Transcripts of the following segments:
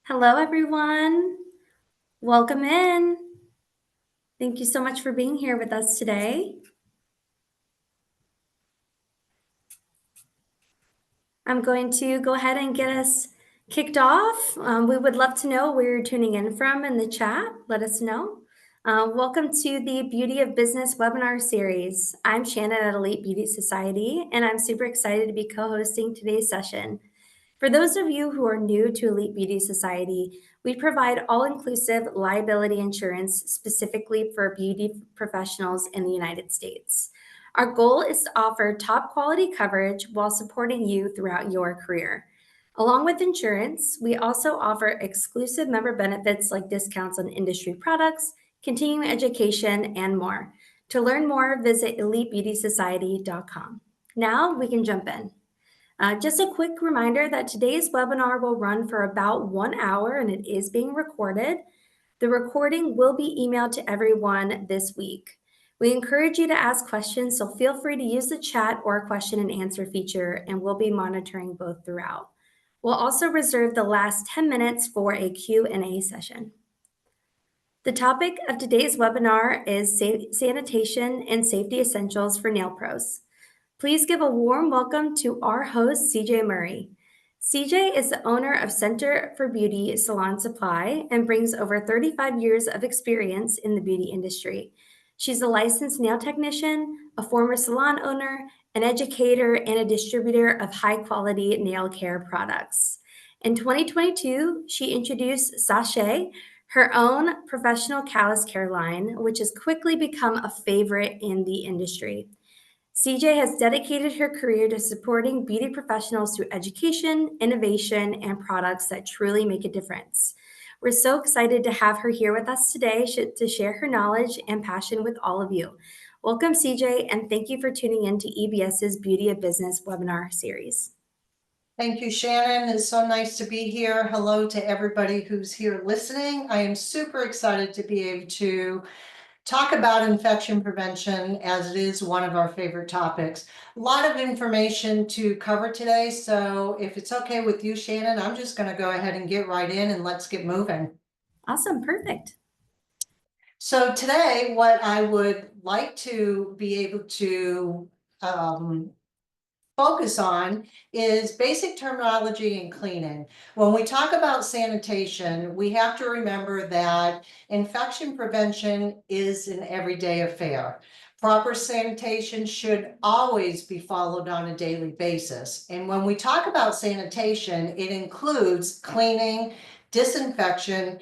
Hello, everyone. Welcome in. Thank you so much for being here with us today. I'm going to go ahead and get us kicked off. We would love to know where you're tuning in from in the chat. Let us know. Welcome to the Beauty of Business webinar series. I'm Shannon at Elite Beauty Society, and I'm super excited to be co-hosting today's session. For those of you who are new to Elite Beauty Society, we provide all-inclusive liability insurance specifically for beauty professionals in the United States. Our goal is to offer top quality coverage while supporting you throughout your career. Along with insurance, we also offer exclusive member benefits like discounts on industry products, continuing education, and more. To learn more, visit elitebeautysociety.com. Now we can jump in. Just a quick reminder that today's webinar will run for about 1 hour and it is being recorded. The recording will be emailed to everyone this week. We encourage you to ask questions, so feel free to use the chat or question and answer feature, and we'll be monitoring both throughout. We'll also reserve the last 10 minutes for a Q&A session. The topic of today's webinar is sanitation and safety essentials for nail pros. Please give a warm welcome to our host, CJ Murray. CJ is the owner of Center for Beauty Salon Supply and brings over 35 years of experience in the beauty industry. She's a licensed nail technician, a former salon owner, an educator, and a distributor of high-quality nail care products. In 2022, she introduced Sachet, her own professional callus care line, which has quickly become a favorite in the industry. CJ has dedicated her career to supporting beauty professionals through education, innovation, and products that truly make a difference. We're so excited to have her here with us today to share her knowledge and passion with all of you. Welcome, CJ, and thank you for tuning in to EBS's Beauty of Business webinar series. Thank you, Shannon. It's so nice to be here. Hello to everybody who's here listening. I am super excited to be able to talk about infection prevention, as it is one of our favorite topics. A lot of information to cover today, so if it's okay with you, Shannon, I'm just going to go ahead and get right in and let's get moving. Awesome, perfect. So today, what I would like to be able to focus on is basic terminology and cleaning. When we talk about sanitation, we have to remember that infection prevention is an everyday affair. Proper sanitation should always be followed on a daily basis. And when we talk about sanitation, it includes cleaning, disinfection,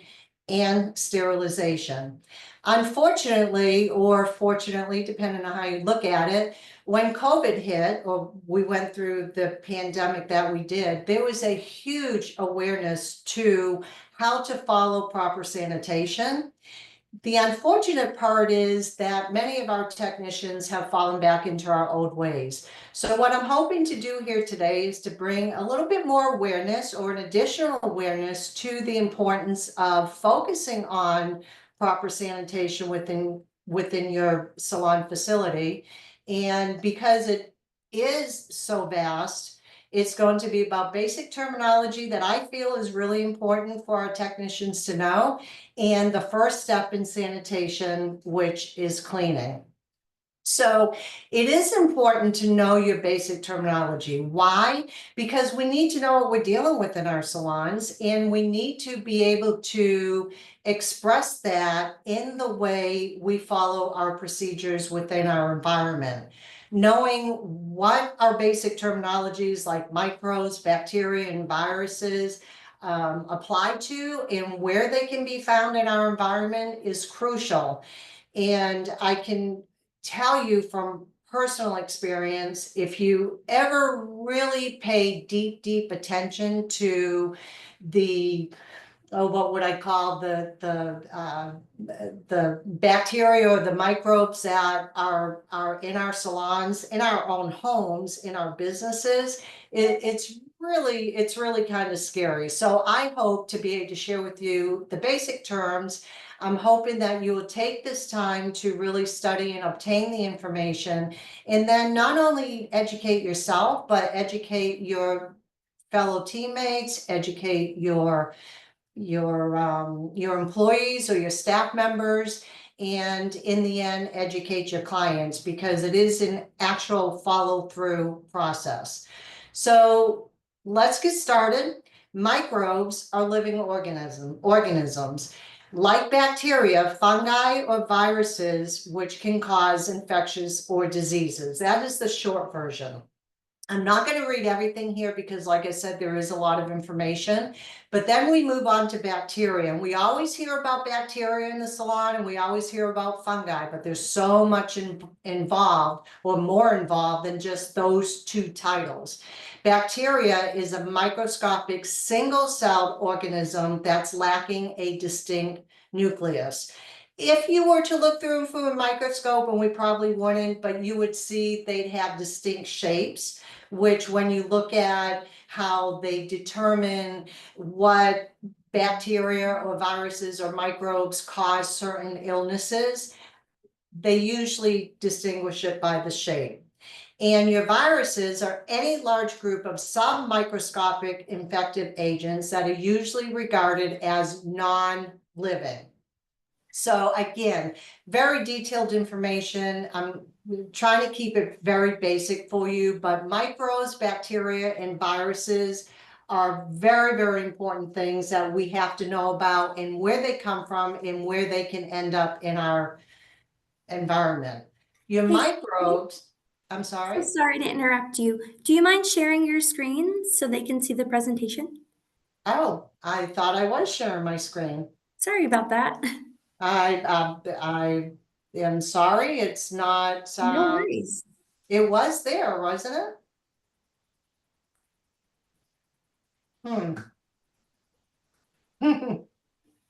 and sterilization. Unfortunately, or fortunately, depending on how you look at it, when COVID hit, or we went through the pandemic that we did, there was a huge awareness to how to follow proper sanitation. The unfortunate part is that many of our technicians have fallen back into our old ways. So what I'm hoping to do here today is to bring a little bit more awareness, or an additional awareness, to the importance of focusing on proper sanitation within your salon facility. And because it is so vast, it's going to be about basic terminology that I feel is really important for our technicians to know, and the first step in sanitation, which is cleaning. So it is important to know your basic terminology. Why? Because we need to know what we're dealing with in our salons, and we need to be able to express that in the way we follow our procedures within our environment. Knowing what our basic terminologies like microbes, bacteria, and viruses apply to, and where they can be found in our environment, is crucial. And I can tell you from personal experience, if you ever really pay deep attention to the what would I call the bacteria or the microbes that are in our salons, in our own homes, in our businesses, it's really kind of scary. So I hope to be able to share with you the basic terms. I'm hoping that you will take this time to really study and obtain the information, and then not only educate yourself, but educate your fellow teammates, educate your your employees or your staff members, and in the end, educate your clients, because it is an actual follow-through process. So let's get started. Microbes are living organisms. Like bacteria, fungi, or viruses, which can cause infections or diseases. That is the short version. I'm not going to read everything here because, like I said, there is a lot of information. But then we move on to bacteria. And we always hear about bacteria in the salon, and we always hear about fungi, but there's so much involved, or more involved than just those two titles. Bacteria is a microscopic single-celled organism that's lacking a distinct nucleus. If you were to look through them through a microscope, and we probably wouldn't, but you would see they'd have distinct shapes, which when you look at how they determine what bacteria or viruses or microbes cause certain illnesses, they usually distinguish it by the shape. And your viruses are any large group of submicroscopic infective agents that are usually regarded as non-living. So again, very detailed information. I'm trying to keep it very basic for you, but microbes, bacteria, and viruses are very, very important things that we have to know about, and where they come from and where they can end up in our environment. Your Hey, microbes, I'm so sorry. sorry to interrupt you. Do you mind sharing your screen so they can see the presentation? Oh, I thought I was sharing my screen. Sorry about that. I am sorry, it's not, No worries. it was there, wasn't it? Hmm.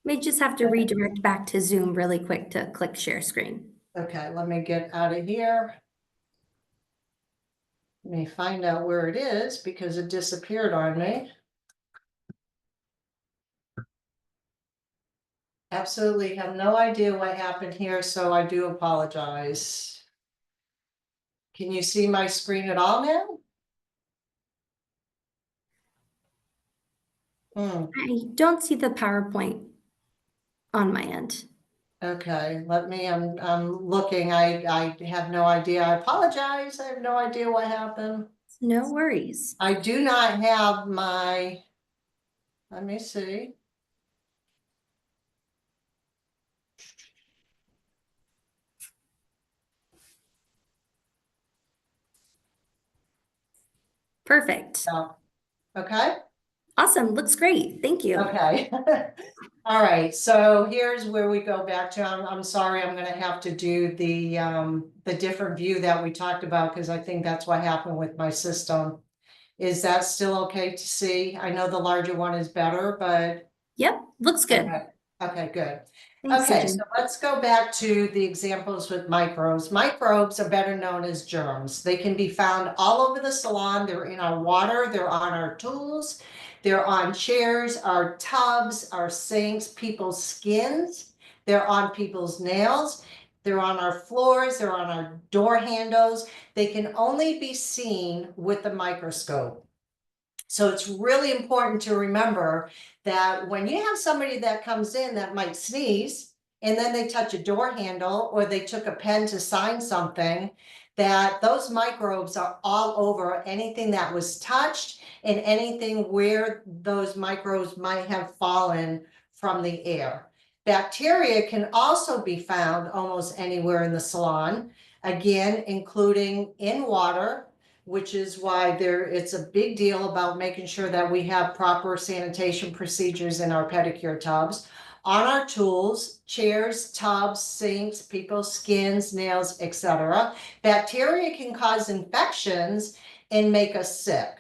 May just have to redirect back to Zoom really quick to click share screen. Okay, let me get out of here. Let me find out where it is because it disappeared on me. Absolutely have no idea what happened here, so I do apologize. Can you see my screen at all now? Hmm. I don't see the PowerPoint on my end. Okay, I'm looking. I have no idea. I apologize. I have no idea what happened. No worries. I do not have my, let me see. Perfect. No. Okay. Awesome. Looks great. Thank you. Okay. All right, so here's where we go back to, I'm sorry, I'm gonna have to do the different view that we talked about, because I think that's what happened with my system. Is that still okay to see? I know the larger one is better, but Yep. Looks good. okay, okay, good. Thanks, Okay, so Sujan. let's go back to the examples with microbes. Microbes are better known as germs. They can be found all over the salon. They're in our water, they're on our tools, they're on chairs, our tubs, our sinks, people's skins, they're on people's nails, they're on our floors, they're on our door handles. They can only be seen with a microscope. So it's really important to remember that when you have somebody that comes in that might sneeze, and then they touch a door handle, or they took a pen to sign something, that those microbes are all over anything that was touched, and anything where those microbes might have fallen from the air. Bacteria can also be found almost anywhere in the salon, again, including in water, which is why it's a big deal about making sure that we have proper sanitation procedures in our pedicure tubs, on our tools, chairs, tubs, sinks, people's skins, nails, etc. Bacteria can cause infections and make us sick,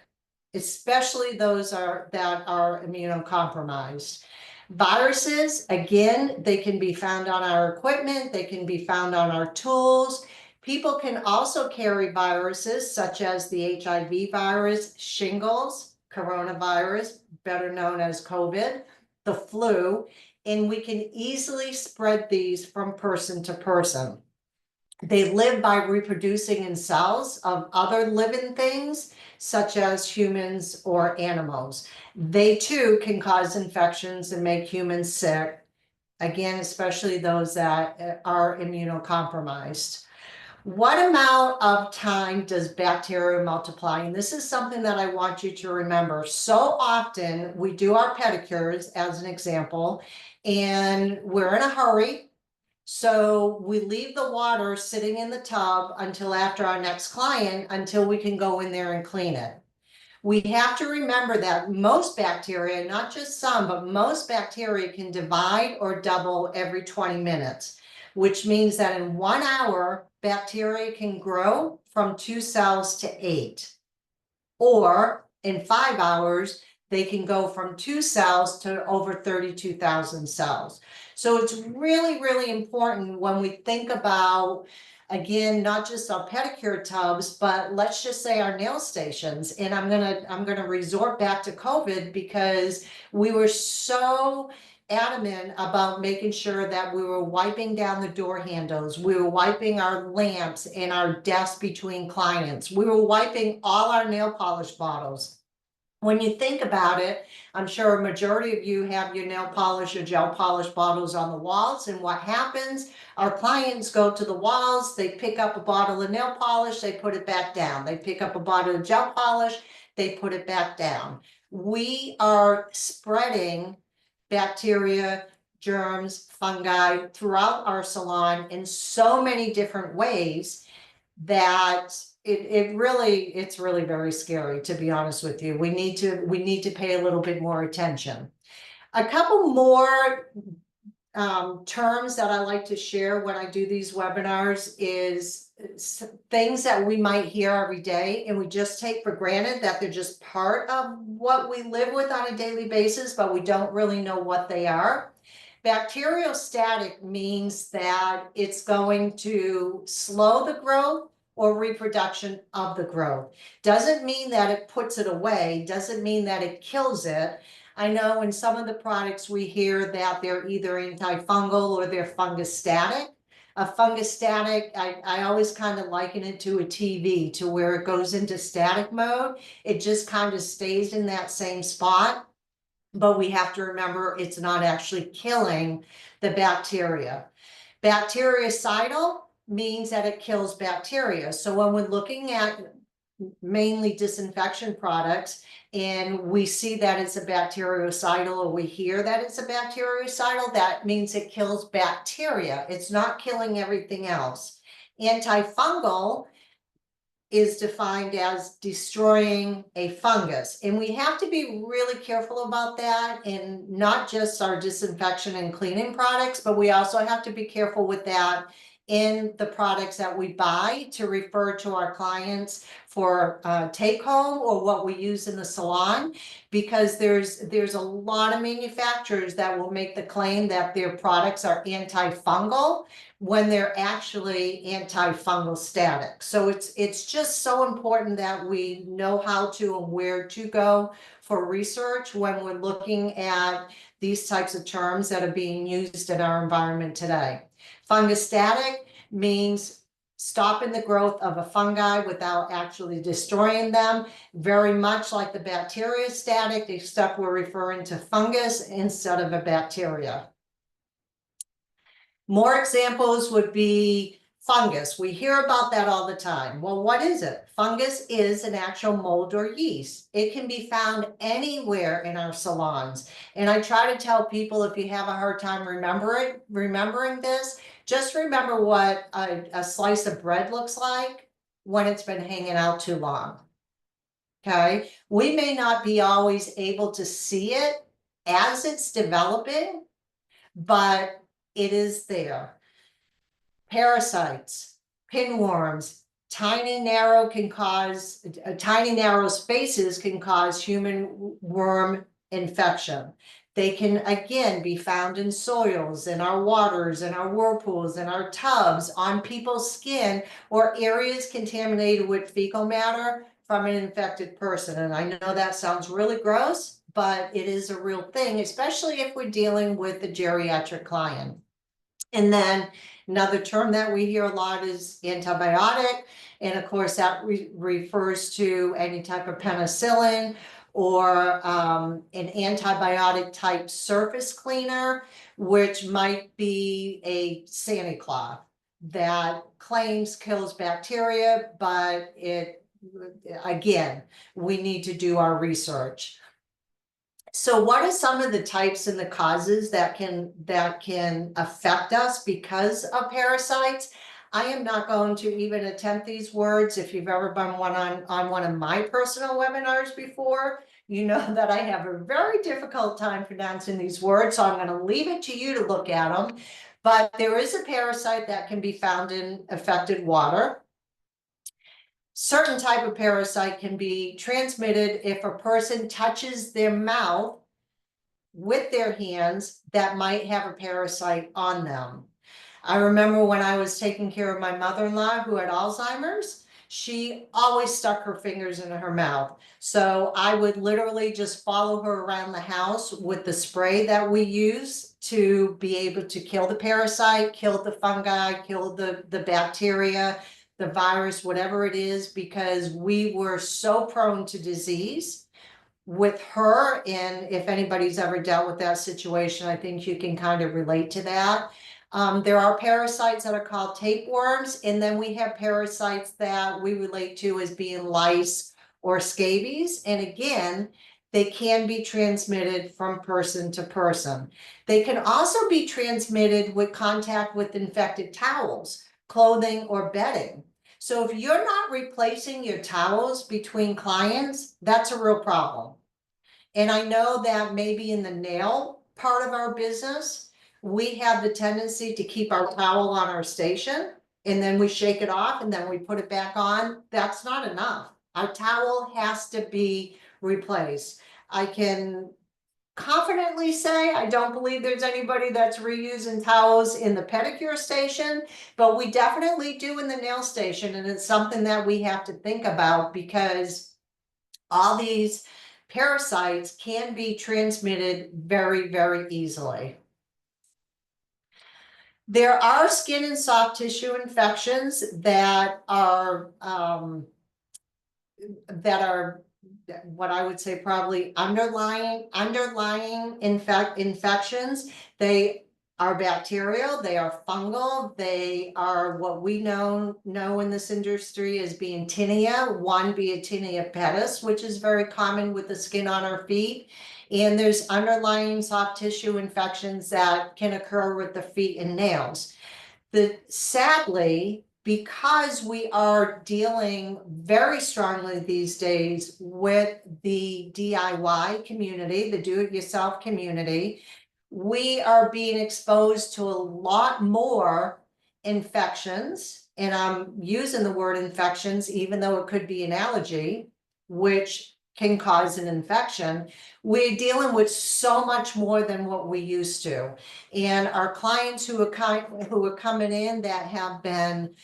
especially those that are immunocompromised. Viruses, again, they can be found on our equipment, they can be found on our tools. People can also carry viruses such as the HIV virus, shingles, coronavirus, better known as COVID, the flu, and we can easily spread these from person to person. They live by reproducing in cells of other living things, such as humans or animals. They too can cause infections and make humans sick. Again, especially those that are immunocompromised. What amount of time does bacteria multiply? And this is something that I want you to remember. So often we do our pedicures, as an example, and we're in a hurry. So we leave the water sitting in the tub until after our next client, until we can go in there and clean it. We have to remember that most bacteria, not just some, but most bacteria can divide or double every 20 minutes, which means that in 1 hour, bacteria can grow from 2 cells to 8. Or in 5 hours, they can go from 2 cells to over 32,000 cells. So it's really, really important when we think about, again, not just our pedicure tubs, but let's just say our nail stations. And I'm gonna resort back to COVID because we were so adamant about making sure that we were wiping down the door handles. We were wiping our lamps and our desks between clients. We were wiping all our nail polish bottles. When you think about it, I'm sure a majority of you have your nail polish or gel polish bottles on the walls. And what happens? Our clients go to the walls, they pick up a bottle of nail polish, they put it back down. They pick up a bottle of gel polish, they put it back down. We are spreading bacteria, germs, fungi throughout our salon in so many different ways that it's really very scary, to be honest with you. We need to pay a little bit more attention. A couple more terms that I like to share when I do these webinars is things that we might hear every day and we just take for granted that they're just part of what we live with on a daily basis, but we don't really know what they are. Bacteriostatic means that it's going to slow the growth or reproduction of the growth. Doesn't mean that it puts it away, doesn't mean that it kills it. I know in some of the products we hear that they're either antifungal or they're fungostatic. A fungostatic, I always kind of liken it to a TV, to where it goes into static mode. It just kind of stays in that same spot. But we have to remember it's not actually killing the bacteria. Bactericidal means that it kills bacteria. So when we're looking at mainly disinfection products and we see that it's a bactericidal, or we hear that it's a bactericidal, that means it kills bacteria. It's not killing everything else. Antifungal is defined as destroying a fungus. And we have to be really careful about that, in not just our disinfection and cleaning products, but we also have to be careful with that in the products that we buy to refer to our clients for take home or what we use in the salon, because there's a lot of manufacturers that will make the claim that their products are antifungal when they're actually antifungal static. So it's just so important that we know how to and where to go for research when we're looking at these types of terms that are being used in our environment today. Fungostatic means stopping the growth of a fungi without actually destroying them, very much like the bacteriostatic, except we're referring to fungus instead of a bacteria. More examples would be fungus. We hear about that all the time. Well, what is it? Fungus is an actual mold or yeast. It can be found anywhere in our salons. And I try to tell people, if you have a hard time remembering this, just remember what a slice of bread looks like when it's been hanging out too long. Okay, we may not be always able to see it as it's developing, but it is there. Parasites, pinworms, tiny narrow spaces can cause human worm infection. They can, again, be found in soils, in our waters, in our whirlpools, in our tubs, on people's skin, or areas contaminated with fecal matter from an infected person. And I know that sounds really gross, but it is a real thing, especially if we're dealing with a geriatric client. And then another term that we hear a lot is antibiotic. And of course, that refers to any type of penicillin or an antibiotic type surface cleaner, which might be a Sanicloth that claims kills bacteria, but again, we need to do our research. So what are some of the types and the causes that can affect us because of parasites? I am not going to even attempt these words. If you've ever been on one of my personal webinars before, you know that I have a very difficult time pronouncing these words, so I'm going to leave it to you to look at them. But there is a parasite that can be found in affected water. Certain type of parasite can be transmitted if a person touches their mouth with their hands that might have a parasite on them. I remember when I was taking care of my mother-in-law who had Alzheimer's, she always stuck her fingers in her mouth. So I would literally just follow her around the house with the spray that we use to be able to kill the parasite, kill the fungi, kill the bacteria, the virus, whatever it is, because we were so prone to disease with her. And if anybody's ever dealt with that situation, I think you can kind of relate to that. There are parasites that are called tapeworms, and then we have parasites that we relate to as being lice or scabies. And again, they can be transmitted from person to person. They can also be transmitted with contact with infected towels, clothing, or bedding. So if you're not replacing your towels between clients, that's a real problem. And I know that maybe in the nail part of our business, we have the tendency to keep our towel on our station and then we shake it off and then we put it back on. That's not enough. Our towel has to be replaced. I can confidently say I don't believe there's anybody that's reusing towels in the pedicure station, but we definitely do in the nail station. And it's something that we have to think about because all these parasites can be transmitted very, very easily. There are skin and soft tissue infections that are what I would say probably underlying infections. They are bacterial, they are fungal, they are what we know in this industry as being tinea, one being tinea pedis, which is very common with the skin on our feet. And there's underlying soft tissue infections that can occur with the feet and nails. Sadly, because we are dealing very strongly these days with the DIY community, the do-it-yourself community, we are being exposed to a lot more infections. And I'm using the word infections, even though it could be an allergy, which can cause an infection. We're dealing with so much more than what we used to. And our clients who are coming in that have been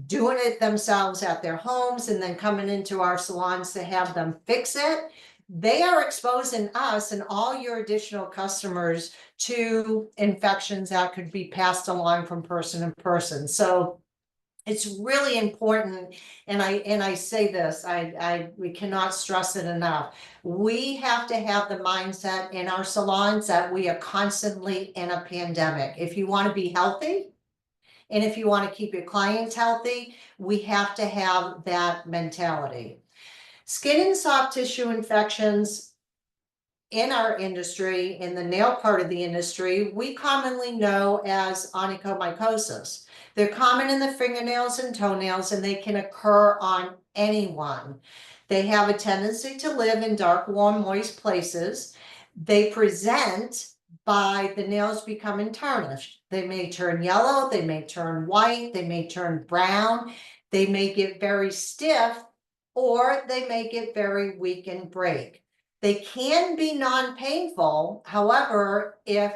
doing it themselves at their homes and then coming into our salons to have them fix it, they are exposing us and all your additional customers to infections that could be passed along from person to person. So it's really important, and I say this, we cannot stress it enough. We have to have the mindset in our salons that we are constantly in a pandemic. If you want to be healthy, and if you want to keep your clients healthy, we have to have that mentality. Skin and soft tissue infections in our industry, in the nail part of the industry, we commonly know as onychomycosis. They're common in the fingernails and toenails, and they can occur on anyone. They have a tendency to live in dark, warm, moist places. They present by the nails becoming tarnished. They may turn yellow, they may turn white, they may turn brown, they may get very stiff, or they may get very weak and break. They can be non-painful. However, if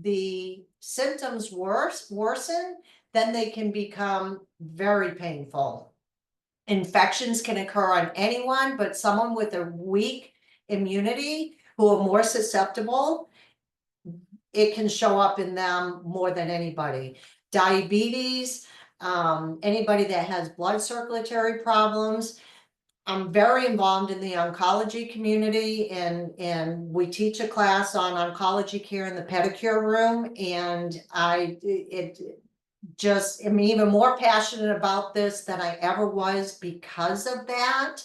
the symptoms worsen, then they can become very painful. Infections can occur on anyone, but someone with a weak immunity who are more susceptible, it can show up in them more than anybody. Diabetes, anybody that has blood circulatory problems. I'm very involved in the oncology community, and we teach a class on oncology care in the pedicure room, and it just am even more passionate about this than I ever was because of that.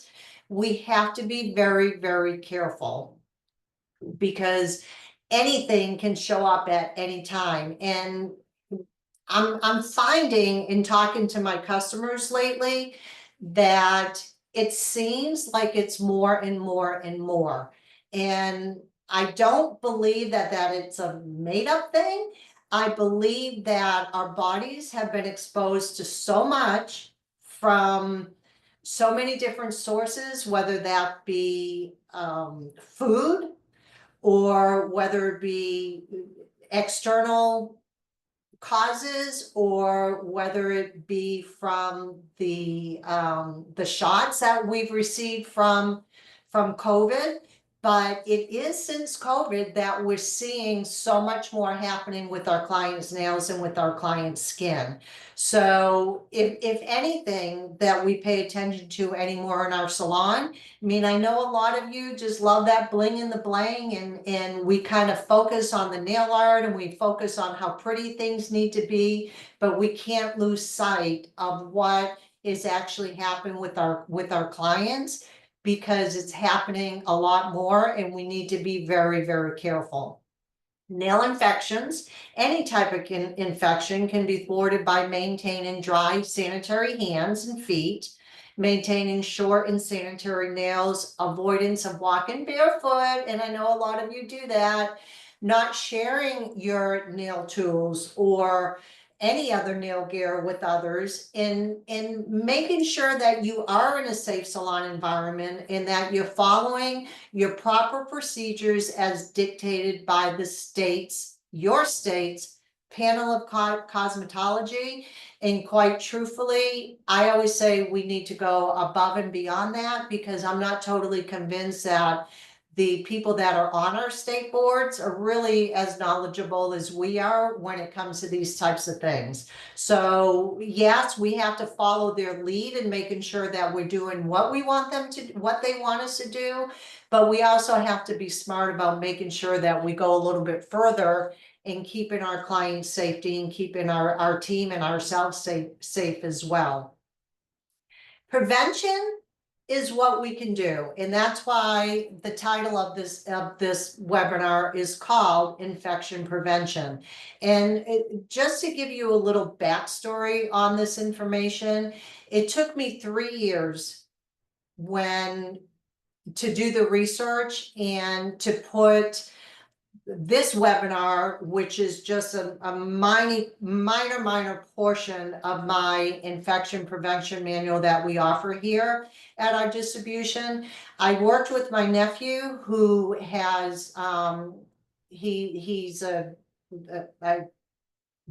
We have to be very, very careful because anything can show up at any time. And I'm finding in talking to my customers lately that it seems like it's more and more and more. And I don't believe that it's a made up thing. I believe that our bodies have been exposed to so much from so many different sources, whether that be food or whether it be external causes, or whether it be from the shots that we've received from COVID. But it is since COVID that we're seeing so much more happening with our clients' nails and with our clients' skin. So if anything that we pay attention to anymore in our salon, I mean, I know a lot of you just love that bling in the bling, and we kind of focus on the nail art and we focus on how pretty things need to be, but we can't lose sight of what is actually happening with our clients, because it's happening a lot more and we need to be very, very careful. Nail infections, any type of infection can be thwarted by maintaining dry, sanitary hands and feet, maintaining short and sanitary nails, avoidance of walking barefoot, and I know a lot of you do that, not sharing your nail tools or any other nail gear with others, and making sure that you are in a safe salon environment and that you're following your proper procedures as dictated by the state's, your state's panel of cosmetology. And quite truthfully, I always say we need to go above and beyond that, because I'm not totally convinced that the people that are on our state boards are really as knowledgeable as we are when it comes to these types of things. So yes, we have to follow their lead in making sure that we're doing what we want them to, what they want us to do. But we also have to be smart about making sure that we go a little bit further in keeping our clients' safety and keeping our team and ourselves safe as well. Prevention is what we can do, and that's why the title of this webinar is called Infection Prevention. And just to give you a little backstory on this information, it took me 3 years to do the research and to put this webinar, which is just a minor portion of my infection prevention manual that we offer here at our distribution. I worked with my nephew, who has he's the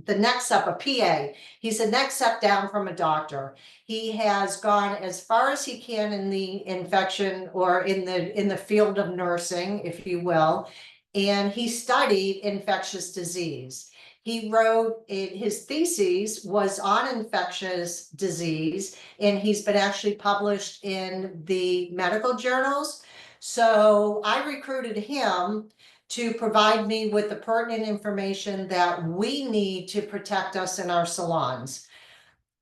next step, a PA. He's the next step down from a doctor. He has gone as far as he can in the infection, or in the field of nursing, if you will, and he studied infectious disease. He wrote his thesis was on infectious disease, and he's been actually published in the medical journals. So I recruited him to provide me with the pertinent information that we need to protect us in our salons.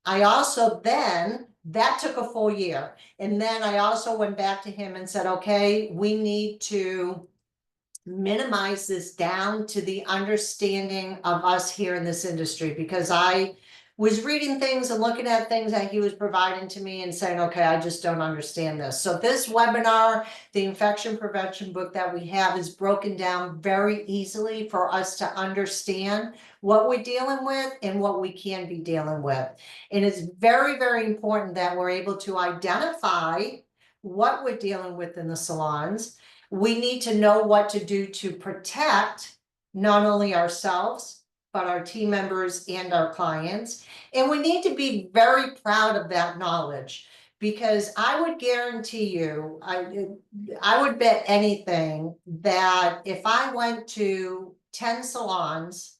I also then, that took a full year. And then I also went back to him and said, okay, we need to minimize this down to the understanding of us here in this industry, because I was reading things and looking at things that he was providing to me and saying, okay, I just don't understand this. So this webinar, the infection prevention book that we have, is broken down very easily for us to understand what we're dealing with and what we can be dealing with. And it's very, very important that we're able to identify what we're dealing with in the salons. We need to know what to do to protect not only ourselves, but our team members and our clients. And we need to be very proud of that knowledge, because I would guarantee you, I would bet anything that if I went to 10 salons,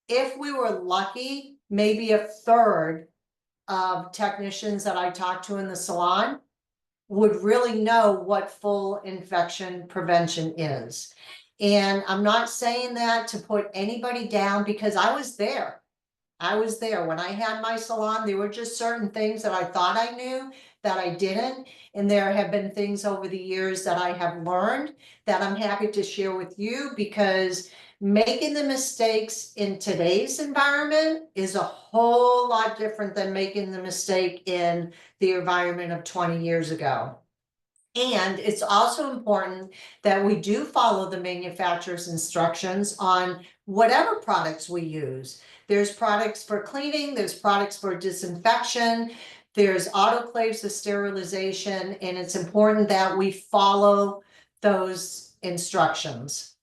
if we were lucky, maybe a third of technicians that I talk to in the salon would really know what full infection prevention is. And I'm not saying that to put anybody down, because I was there. I was there when I had my salon. There were just certain things that I thought I knew that I didn't. And there have been things over the years that I have learned that I'm happy to share with you, because making the mistakes in today's environment is a whole lot different than making the mistake in the environment of 20 years ago. And it's also important that we do follow the manufacturer's instructions on whatever products we use. There's products for cleaning, there's products for disinfection, there's autoclaves for sterilization, and it's important that we follow those instructions.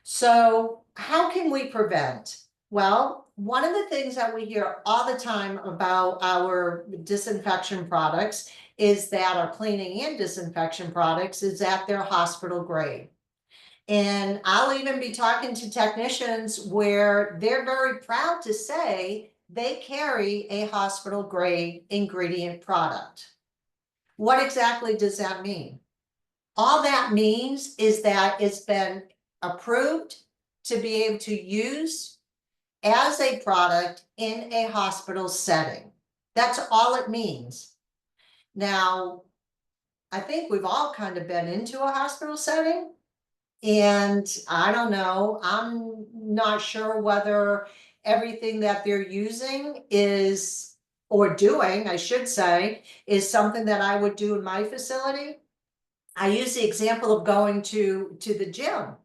So how can we prevent? Well, one of the things that we hear all the time about our disinfection products is that our cleaning and disinfection products is that they're hospital grade. And I'll even be talking to technicians where they're very proud to say they carry a hospital grade ingredient product. What exactly does that mean? All that means is that it's been approved to be able to use as a product in a hospital setting. That's all it means. Now, I think we've all kind of been into a hospital setting, and I don't know, I'm not sure whether everything that they're using is, or doing, I should say, is something that I would do in my facility. I use the example of going to the gym. I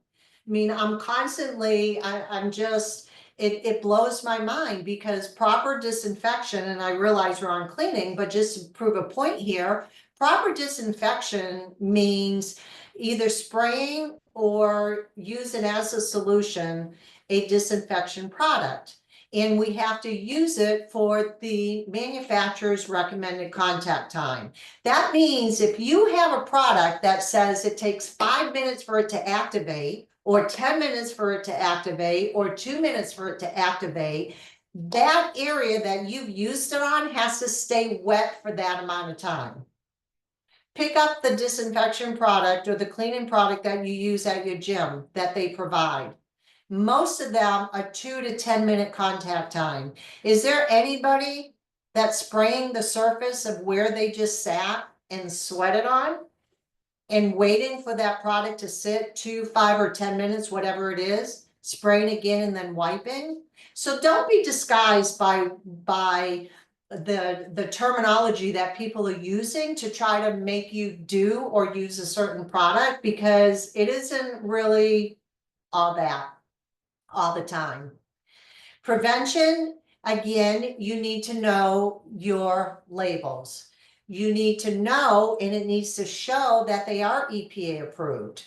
mean, I'm constantly, I'm just, it blows my mind, because proper disinfection, and I realize we're on cleaning, but just to prove a point here, proper disinfection means either spraying or using as a solution a disinfection product. And we have to use it for the manufacturer's recommended contact time. That means if you have a product that says it takes 5 minutes for it to activate, or 10 minutes for it to activate, or 2 minutes for it to activate, that area that you've used it on has to stay wet for that amount of time. Pick up the disinfection product or the cleaning product that you use at your gym that they provide. Most of them are 2 to 10 minute contact time. Is there anybody that's spraying the surface of where they just sat and sweated on and waiting for that product to sit 2, 5, or 10 minutes, whatever it is, spraying again and then wiping? So don't be disguised by the terminology that people are using to try to make you do or use a certain product, because it isn't really all that all the time. Prevention, again, you need to know your labels. You need to know, and it needs to show that they are EPA approved.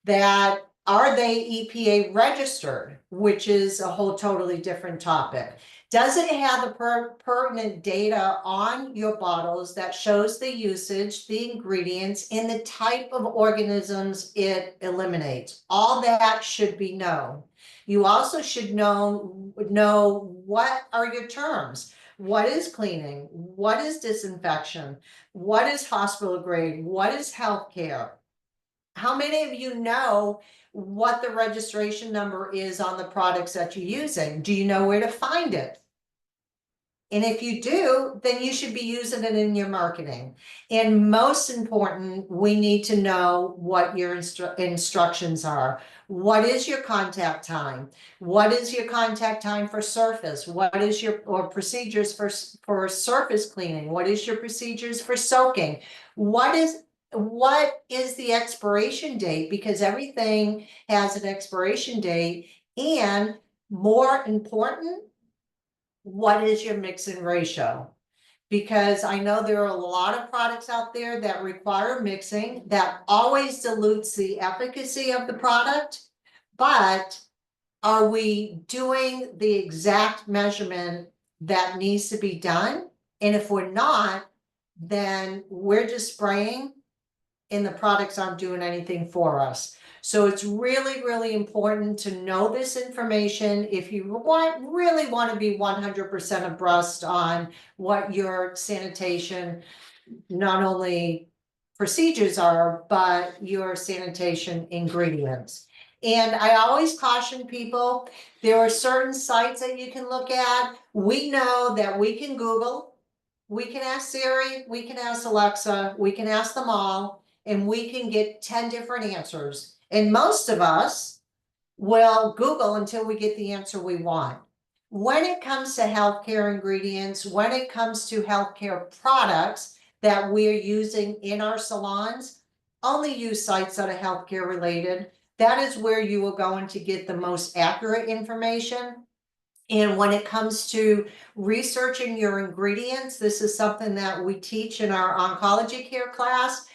That are they EPA registered, which is a whole totally different topic. Does it have the pertinent data on your bottles that shows the usage, the ingredients, and the type of organisms it eliminates? All that should be known. You also should know what are your terms. What is cleaning? What is disinfection? What is hospital grade? What is healthcare? How many of you know what the registration number is on the products that you're using? Do you know where to find it? And if you do, then you should be using it in your marketing. And most important, we need to know what your instructions are. What is your contact time? What is your contact time for surface? What is your or procedures for surface cleaning? What is your procedures for soaking? What is the expiration date? Because everything has an expiration date. And more important, what is your mix-in ratio? Because I know there are a lot of products out there that require mixing that always dilutes the efficacy of the product, but are we doing the exact measurement that needs to be done? And if we're not, then we're just spraying and the products aren't doing anything for us. So it's really, really important to know this information if you really want to be 100% abreast on what your sanitation, not only procedures are, but your sanitation ingredients. And I always caution people, there are certain sites that you can look at. We know that we can Google, we can ask Siri, we can ask Alexa, we can ask them all, and we can get 10 different answers. And most of us will Google until we get the answer we want. When it comes to healthcare ingredients, when it comes to healthcare products that we're using in our salons, only use sites that are healthcare related. That is where you are going to get the most accurate information. And when it comes to researching your ingredients, this is something that we teach in our oncology care class.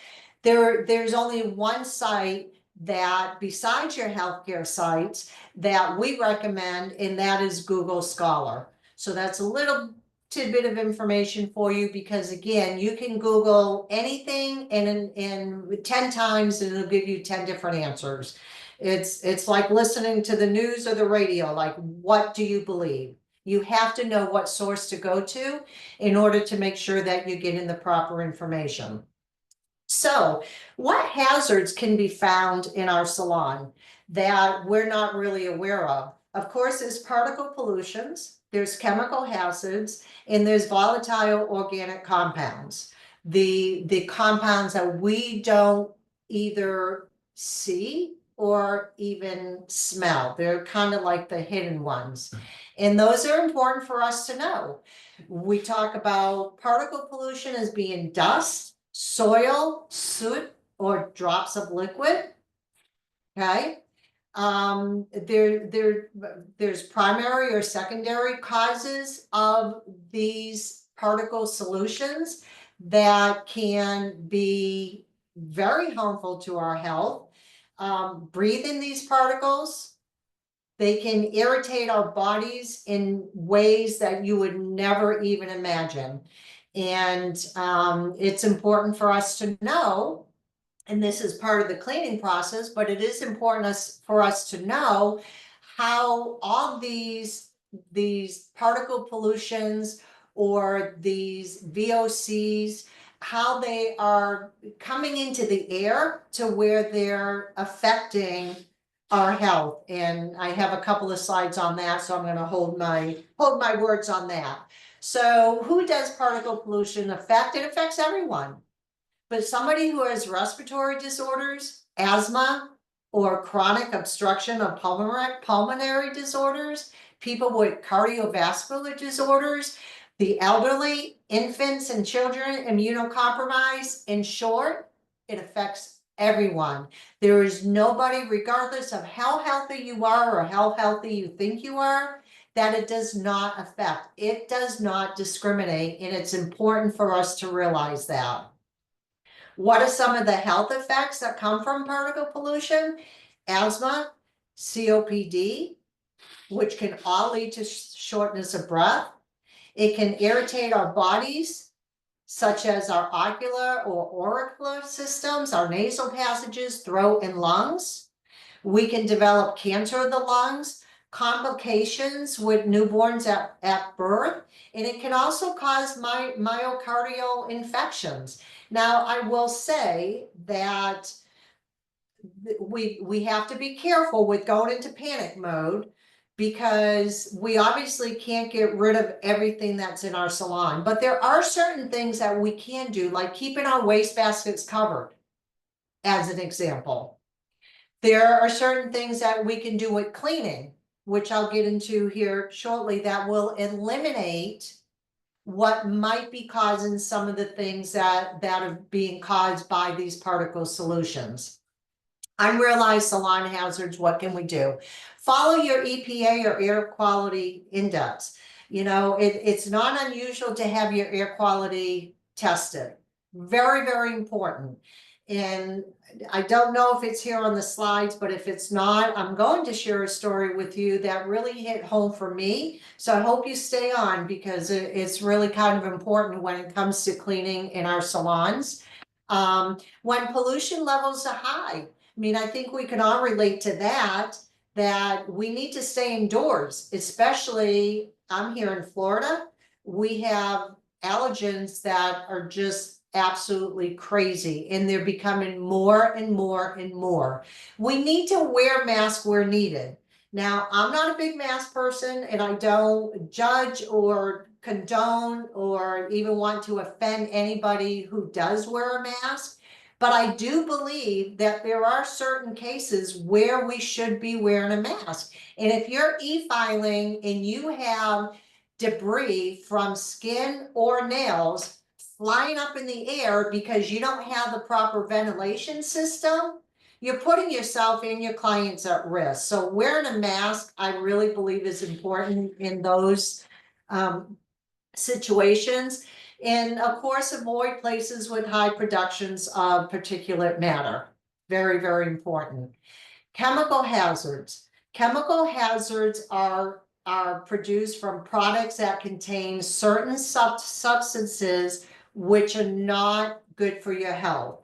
There's only one site that, besides your healthcare sites, that we recommend, and that is Google Scholar. So that's a little tidbit of information for you, because again, you can Google anything and in 10 times and it'll give you 10 different answers. It's like listening to the news or the radio, like, what do you believe? You have to know what source to go to in order to make sure that you're getting the proper information. So, what hazards can be found in our salon that we're not really aware of? Of course, there's particle pollutions, there's chemical hazards, and there's volatile organic compounds. The compounds that we don't either see or even smell. They're kind of like the hidden ones. And those are important for us to know. We talk about particle pollution as being dust, soil, soot, or drops of liquid. Okay. There's primary or secondary causes of these particle solutions that can be very harmful to our health. Breathing these particles, they can irritate our bodies in ways that you would never even imagine. And it's important for us to know, and this is part of the cleaning process, but it is important for us to know how all these particle pollutions or these VOCs, how they are coming into the air to where they're affecting our health. And I have a couple of slides on that, so I'm going to hold my words on that. So who does particle pollution affect? It affects everyone. But somebody who has respiratory disorders, asthma, or chronic obstruction of pulmonary disorders, people with cardiovascular disorders, the elderly, infants and children immunocompromised. In short, it affects everyone. There is nobody, regardless of how healthy you are or how healthy you think you are, that it does not affect. It does not discriminate, and it's important for us to realize that. What are some of the health effects that come from particle pollution? Asthma, COPD, which can all lead to shortness of breath. It can irritate our bodies, such as our ocular or auricular systems, our nasal passages, throat, and lungs. We can develop cancer of the lungs, complications with newborns at birth, and it can also cause myocardial infections. Now, I will say that we have to be careful with going into panic mode, because we obviously can't get rid of everything that's in our salon, but there are certain things that we can do, like keeping our waste baskets covered, as an example. There are certain things that we can do with cleaning, which I'll get into here shortly, that will eliminate what might be causing some of the things that are being caused by these particle solutions. Unrealized salon hazards, what can we do? Follow your EPA or air quality index. You know, it's not unusual to have your air quality tested. Very, very important. And I don't know if it's here on the slides, but if it's not, I'm going to share a story with you that really hit home for me. So I hope you stay on, because it's really kind of important when it comes to cleaning in our salons. When pollution levels are high, I mean, I think we can all relate to that, that we need to stay indoors, especially I'm here in Florida. We have allergens that are just absolutely crazy, and they're becoming more and more and more. We need to wear masks where needed. Now, I'm not a big mask person, and I don't judge or condone or even want to offend anybody who does wear a mask. But I do believe that there are certain cases where we should be wearing a mask. And if you're e-filing and you have debris from skin or nails flying up in the air because you don't have the proper ventilation system, you're putting yourself and your clients at risk. So wearing a mask, I really believe, is important in those situations. And of course, avoid places with high productions of particulate matter. Very, very important. Chemical hazards. Chemical hazards are produced from products that contain certain substances which are not good for your health.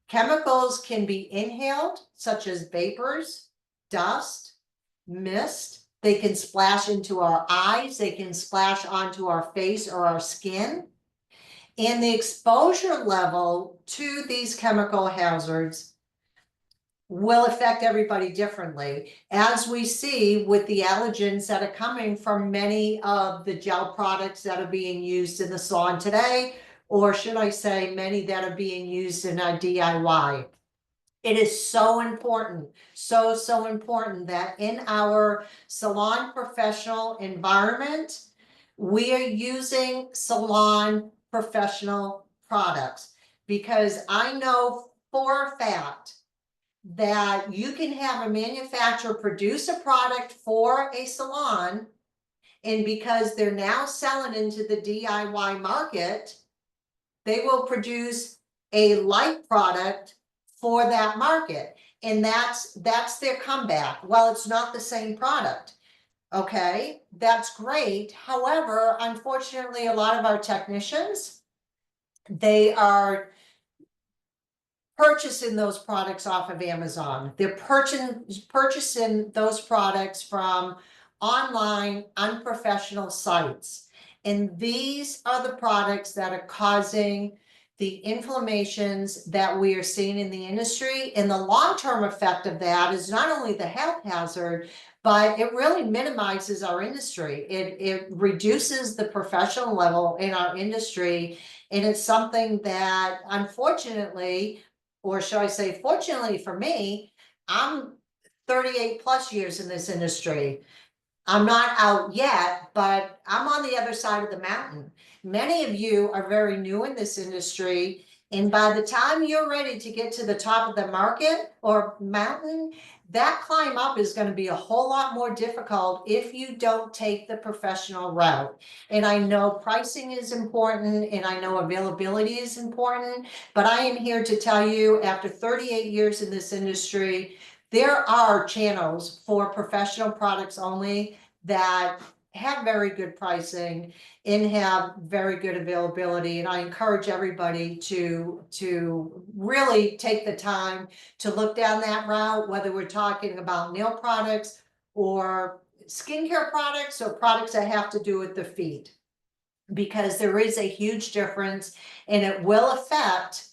Chemicals can be inhaled, such as vapors, dust, mist. They can splash into our eyes. They can splash onto our face or our skin. And the exposure level to these chemical hazards will affect everybody differently, as we see with the allergens that are coming from many of the gel products that are being used in the salon today, or should I say many that are being used in our DIY. It is so important, so important that in our salon professional environment, we are using salon professional products, because I know for a fact that you can have a manufacturer produce a product for a salon, and because they're now selling into the DIY market, they will produce a like product for that market. And that's their comeback. Well, it's not the same product. Okay, that's great. However, unfortunately, a lot of our technicians, they are purchasing those products off of Amazon. They're purchasing those products from online, unprofessional sites. And these are the products that are causing the inflammations that we are seeing in the industry. And the long-term effect of that is not only the health hazard, but it really minimizes our industry. It reduces the professional level in our industry. And it's something that, unfortunately, or shall I say, fortunately for me, I'm 38 plus years in this industry. I'm not out yet, but I'm on the other side of the mountain. Many of you are very new in this industry, and by the time you're ready to get to the top of the market or mountain, that climb up is going to be a whole lot more difficult if you don't take the professional route. And I know pricing is important, and I know availability is important, but I am here to tell you, after 38 years in this industry, there are channels for professional products only that have very good pricing and have very good availability. And I encourage everybody to really take the time to look down that route, whether we're talking about nail products or skincare products or products that have to do with the feet, because there is a huge difference, and it will affect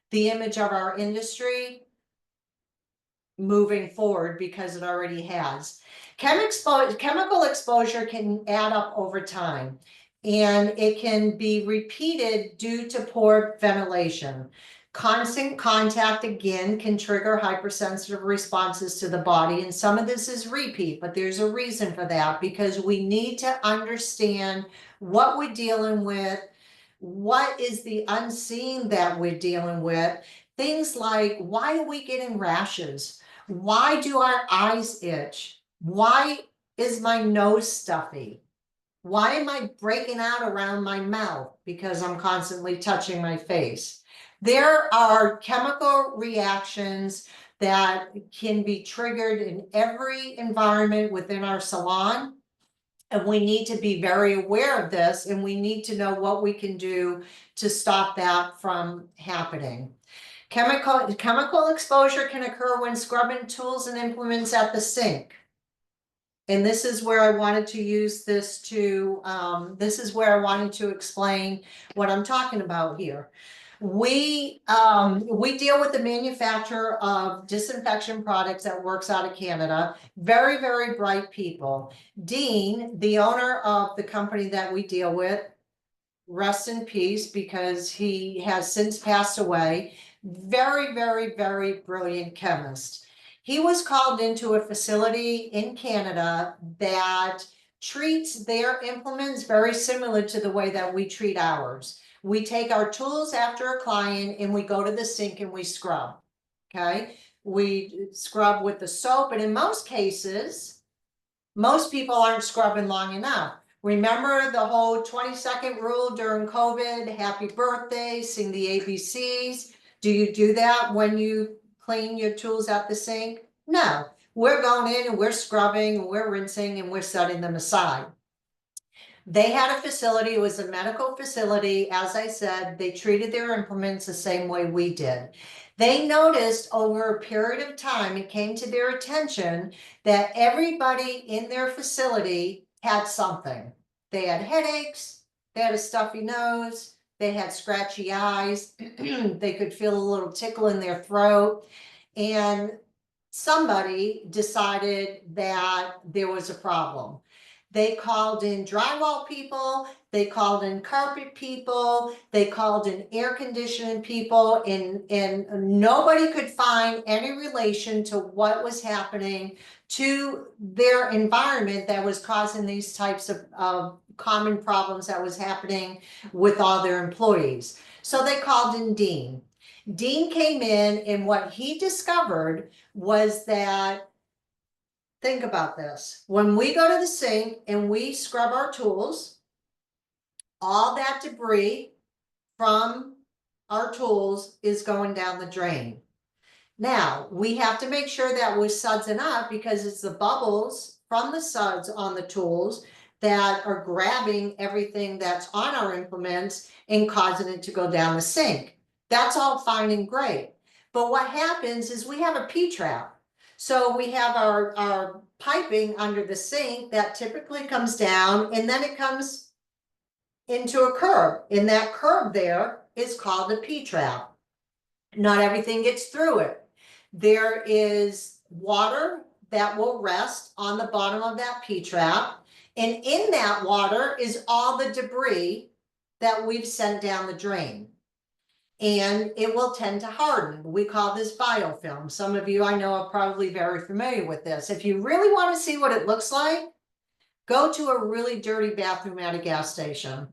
the image of our industry moving forward, because it already has. Chemical exposure can add up over time, and it can be repeated due to poor ventilation. Constant contact, again, can trigger hypersensitive responses to the body, and some of this is repeat, but there's a reason for that, because we need to understand what we're dealing with, what is the unseen that we're dealing with. Things like, why are we getting rashes? Why do our eyes itch? Why is my nose stuffy? Why am I breaking out around my mouth? Because I'm constantly touching my face. There are chemical reactions that can be triggered in every environment within our salon. And we need to be very aware of this, and we need to know what we can do to stop that from happening. Chemical exposure can occur when scrubbing tools and implements at the sink. And this is where I wanted to use this to, this is where I wanted to explain what I'm talking about here. We deal with the manufacturer of disinfection products that works out of Canada. Very, very bright people. Dean, the owner of the company that we deal with, rest in peace because he has since passed away. Very, very, very brilliant chemist. He was called into a facility in Canada that treats their implements very similar to the way that we treat ours. We take our tools after a client and we go to the sink and we scrub. Okay, we scrub with the soap, and in most cases, most people aren't scrubbing long enough. Remember the whole 20-second rule during COVID? Happy birthday, sing the ABCs. Do you do that when you clean your tools at the sink? No, we're going in and we're scrubbing, and we're rinsing, and we're setting them aside. They had a facility, it was a medical facility. As I said, they treated their implements the same way we did. They noticed over a period of time, it came to their attention that everybody in their facility had something. They had headaches, they had a stuffy nose, they had scratchy eyes, they could feel a little tickle in their throat, and somebody decided that there was a problem. They called in drywall people, they called in carpet people, they called in air conditioning people, and nobody could find any relation to what was happening to their environment that was causing these types of common problems that was happening with all their employees. So they called in Dean. Dean came in, and what he discovered was that, think about this, when we go to the sink and we scrub our tools, all that debris from our tools is going down the drain. Now, we have to make sure that we're sudsing up, because it's the bubbles from the suds on the tools that are grabbing everything that's on our implements and causing it to go down the sink. That's all fine and great. But what happens is we have a P-trap. So we have our piping under the sink that typically comes down, and then it comes into a curb. And that curb there is called a P-trap. Not everything gets through it. There is water that will rest on the bottom of that P-trap. And in that water is all the debris that we've sent down the drain. And it will tend to harden. We call this biofilm. Some of you I know are probably very familiar with this. If you really want to see what it looks like, go to a really dirty bathroom at a gas station.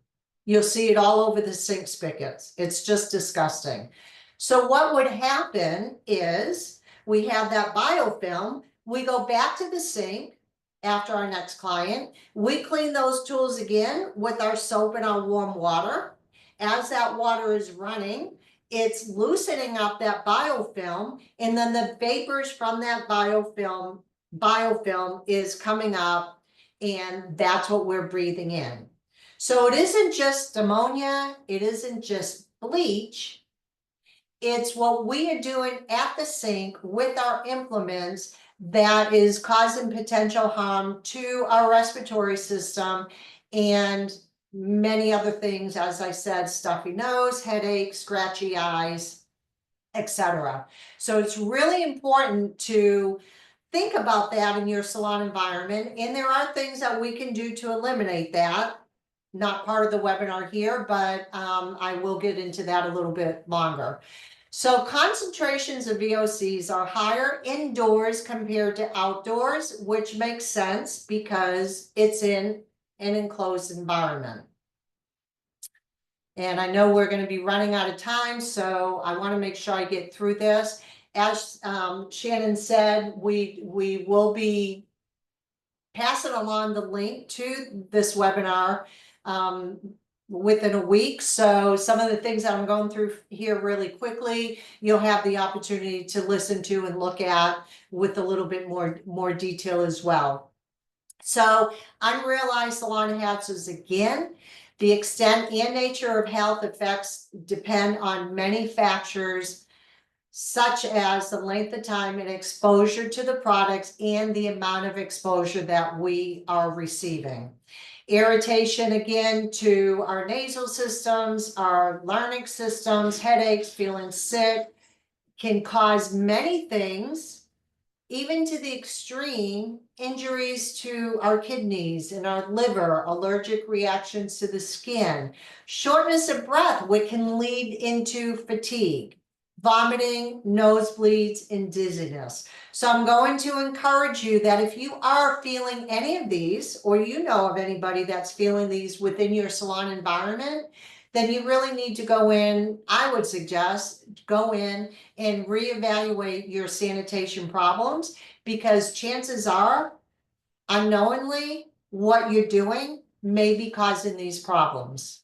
You'll see it all over the sink spigots. It's just disgusting. So what would happen is we have that biofilm. We go back to the sink after our next client. We clean those tools again with our soap and our warm water. As that water is running, it's loosening up that biofilm, and then the vapors from that biofilm is coming up, and that's what we're breathing in. So it isn't just ammonia, it isn't just bleach, it's what we are doing at the sink with our implements that is causing potential harm to our respiratory system and many other things. As I said, stuffy nose, headaches, scratchy eyes, etc. So it's really important to think about that in your salon environment. And there are things that we can do to eliminate that. Not part of the webinar here, but I will get into that a little bit longer. So concentrations of VOCs are higher indoors compared to outdoors, which makes sense because it's in an enclosed environment. And I know we're going to be running out of time, so I want to make sure I get through this. As Shannon said, we will be passing along the link to this webinar within a week. So some of the things that I'm going through here really quickly, you'll have the opportunity to listen to and look at with a little bit more detail as well. So unrealized salon hazards again. The extent and nature of health effects depend on many factors, such as the length of time and exposure to the products and the amount of exposure that we are receiving. Irritation, again, to our nasal systems, our larynx systems, headaches, feeling sick, can cause many things, even to the extreme injuries to our kidneys and our liver, allergic reactions to the skin, shortness of breath, which can lead into fatigue, vomiting, nosebleeds, and dizziness. So I'm going to encourage you that if you are feeling any of these, or you know of anybody that's feeling these within your salon environment, then you really need to go in, I would suggest, go in and reevaluate your sanitation problems, because chances are, unknowingly, what you're doing may be causing these problems.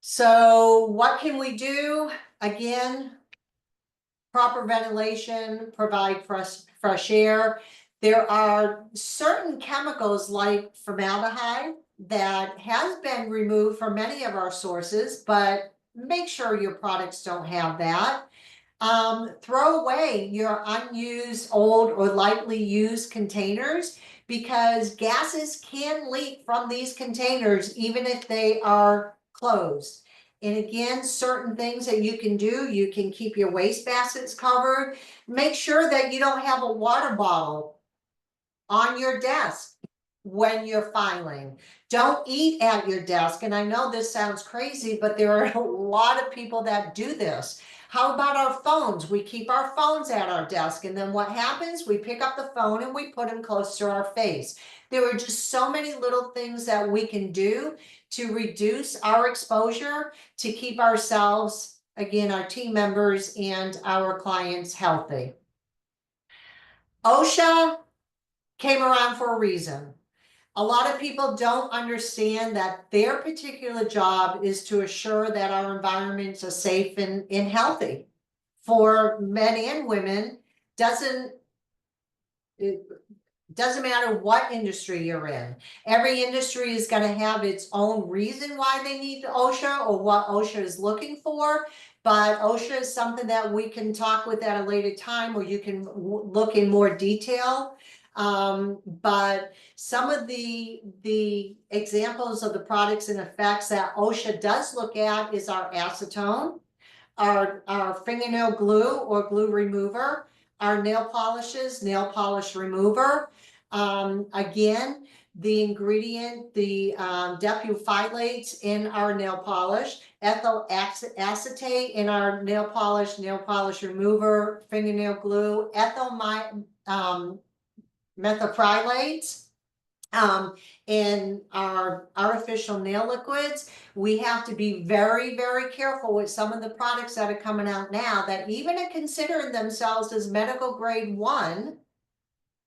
So what can we do? Again, proper ventilation, provide fresh air. There are certain chemicals like formaldehyde that has been removed from many of our sources, but make sure your products don't have that. Throw away your unused, old, or lightly used containers, because gases can leak from these containers even if they are closed. And again, certain things that you can do, you can keep your waste baskets covered. Make sure that you don't have a water bottle on your desk when you're filing. Don't eat at your desk. And I know this sounds crazy, but there are a lot of people that do this. How about our phones? We keep our phones at our desk, and then what happens? We pick up the phone and we put them close to our face. There are just so many little things that we can do to reduce our exposure, to keep ourselves, again, our team members and our clients healthy. OSHA came around for a reason. A lot of people don't understand that their particular job is to assure that our environments are safe and healthy for men and women. It doesn't matter what industry you're in. Every industry is going to have its own reason why they need OSHA or what OSHA is looking for. But OSHA is something that we can talk with at a later time, or you can look in more detail. But some of the examples of the products and effects that OSHA does look at is our acetone, our fingernail glue or glue remover, our nail polishes, nail polish remover. Again, the ingredient, the depuphylates in our nail polish, ethyl acetate in our nail polish remover, fingernail glue, ethyl methacrylates in our artificial nail liquids. We have to be very, very careful with some of the products that are coming out now that even are considering themselves as medical grade 1,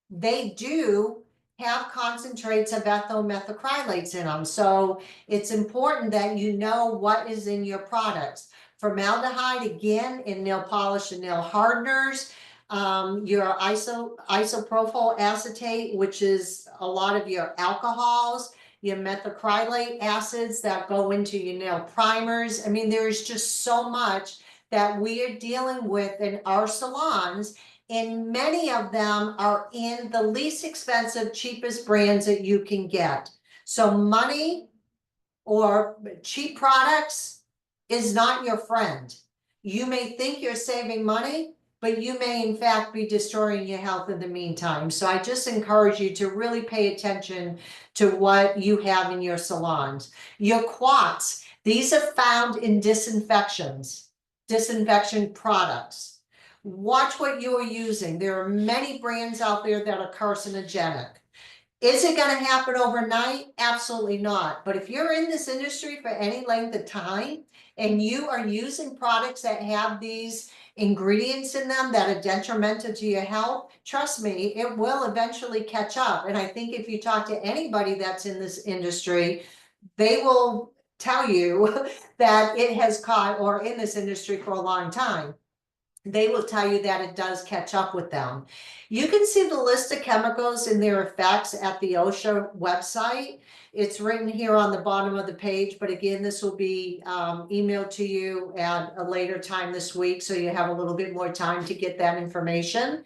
they do have concentrates of ethyl methacrylates in them. So it's important that you know what is in your products. Formaldehyde, again, in nail polish and nail hardeners. Your isopropyl acetate, which is a lot of your alcohols, your methacrylate acids that go into your nail primers. I mean, there's just so much that we are dealing with in our salons, and many of them are in the least expensive, cheapest brands that you can get. So money or cheap products is not your friend. You may think you're saving money, but you may in fact be destroying your health in the meantime. So I just encourage you to really pay attention to what you have in your salons. Your quats, these are found in disinfection products. Watch what you're using. There are many brands out there that are carcinogenic. Is it going to happen overnight? Absolutely not. But if you're in this industry for any length of time and you are using products that have these ingredients in them that are detrimental to your health, trust me, it will eventually catch up. And I think if you talk to anybody that's in this industry, they will tell you that it has caught, or in this industry for a long time. they will tell you that it does catch up with them. You can see the list of chemicals and their effects at the OSHA website. It's written here on the bottom of the page, but again, this will be emailed to you at a later time this week, so you have a little bit more time to get that information.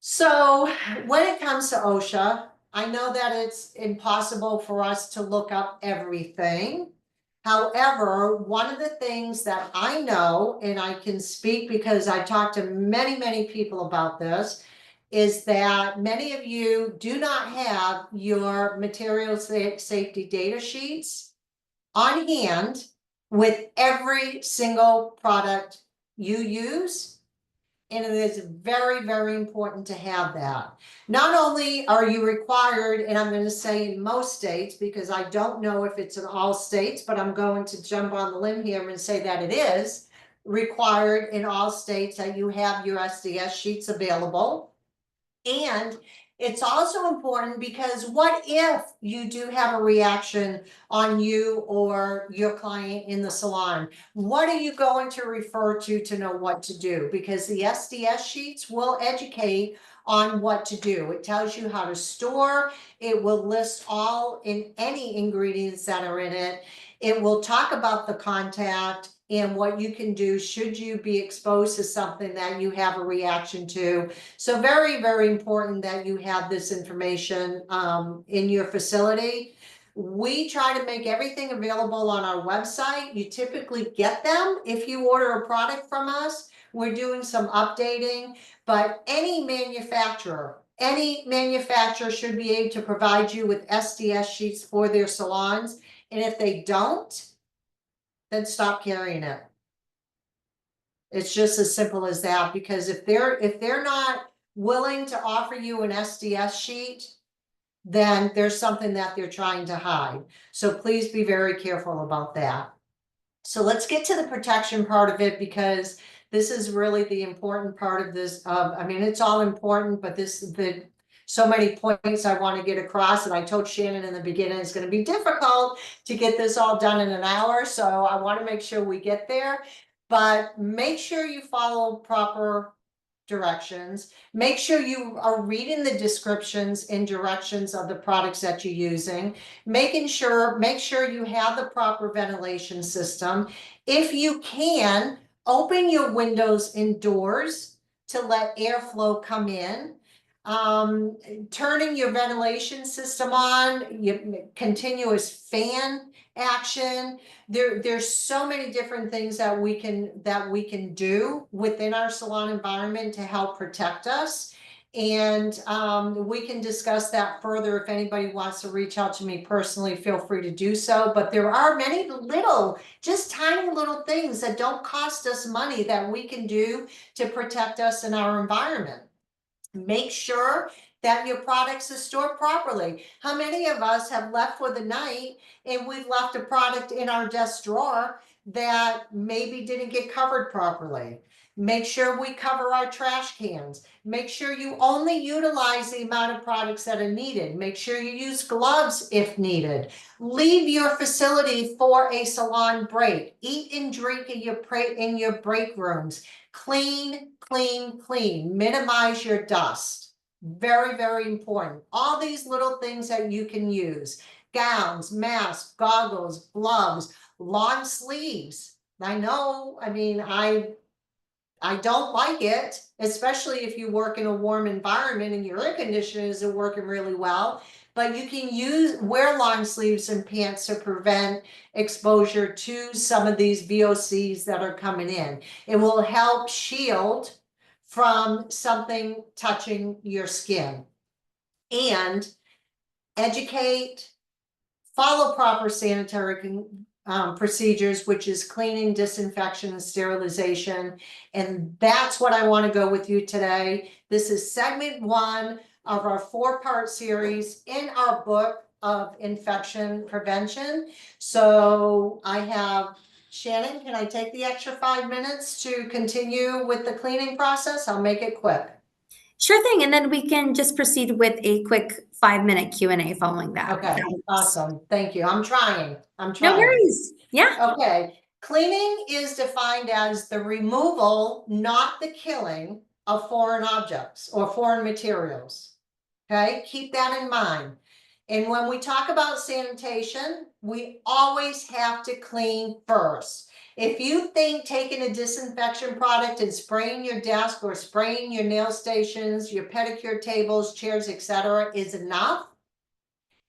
So when it comes to OSHA, I know that it's impossible for us to look up everything. However, one of the things that I know, and I can speak because I talked to many, many people about this, is that many of you do not have your material safety data sheets on hand with every single product you use. And it is very, very important to have that. Not only are you required, and I'm going to say in most states, because I don't know if it's in all states, but I'm going to jump on the limb here and say that it is required in all states that you have your SDS sheets available. And it's also important because what if you do have a reaction on you or your client in the salon? What are you going to refer to know what to do? Because the SDS sheets will educate on what to do. It tells you how to store. It will list all in any ingredients that are in it. It will talk about the contact and what you can do should you be exposed to something that you have a reaction to. So very, very important that you have this information in your facility. We try to make everything available on our website. You typically get them if you order a product from us. We're doing some updating, but any manufacturer should be able to provide you with SDS sheets for their salons. And if they don't, then stop carrying it. It's just as simple as that, because if they're not willing to offer you an SDS sheet, then there's something that they're trying to hide. So please be very careful about that. So let's get to the protection part of it, because this is really the important part of this. I mean, it's all important, but so many points I want to get across, and I told Shannon in the beginning it's going to be difficult to get this all done in an hour, so I want to make sure we get there. But make sure you follow proper directions. Make sure you are reading the descriptions and directions of the products that you're using. Make sure you have the proper ventilation system. If you can, open your windows and doors to let airflow come in. Turning your ventilation system on, continuous fan action. There's so many different things that we can do within our salon environment to help protect us. And we can discuss that further. If anybody wants to reach out to me personally, feel free to do so. But there are many little, just tiny little things that don't cost us money that we can do to protect us in our environment. Make sure that your products are stored properly. How many of us have left for the night and we've left a product in our desk drawer that maybe didn't get covered properly? Make sure we cover our trash cans. Make sure you only utilize the amount of products that are needed. Make sure you use gloves if needed. Leave your facility for a salon break. Eat and drink in your break rooms. Clean, clean, clean. Minimize your dust. Very, very important. All these little things that you can use. Gowns, masks, goggles, gloves, long sleeves. I know, I mean, I don't like it, especially if you work in a warm environment and your air conditioner isn't working really well. But you can wear long sleeves and pants to prevent exposure to some of these VOCs that are coming in. It will help shield from something touching your skin. And educate, follow proper sanitary procedures, which is cleaning, disinfection, and sterilization. And that's what I want to go with you today. This is segment 1 of our 4-part series in our book of infection prevention. So I have Shannon, can I take the extra 5 minutes to continue with the cleaning process? I'll make it quick. Sure thing, and then we can just proceed with a quick 5-minute Q&A following that. Okay, awesome. Thank you. I'm trying. No worries. Yeah. Okay. Cleaning is defined as the removal, not the killing, of foreign objects or foreign materials. Okay, keep that in mind. And when we talk about sanitation, we always have to clean first. If you think taking a disinfection product and spraying your desk or spraying your nail stations, your pedicure tables, chairs, etc. is enough,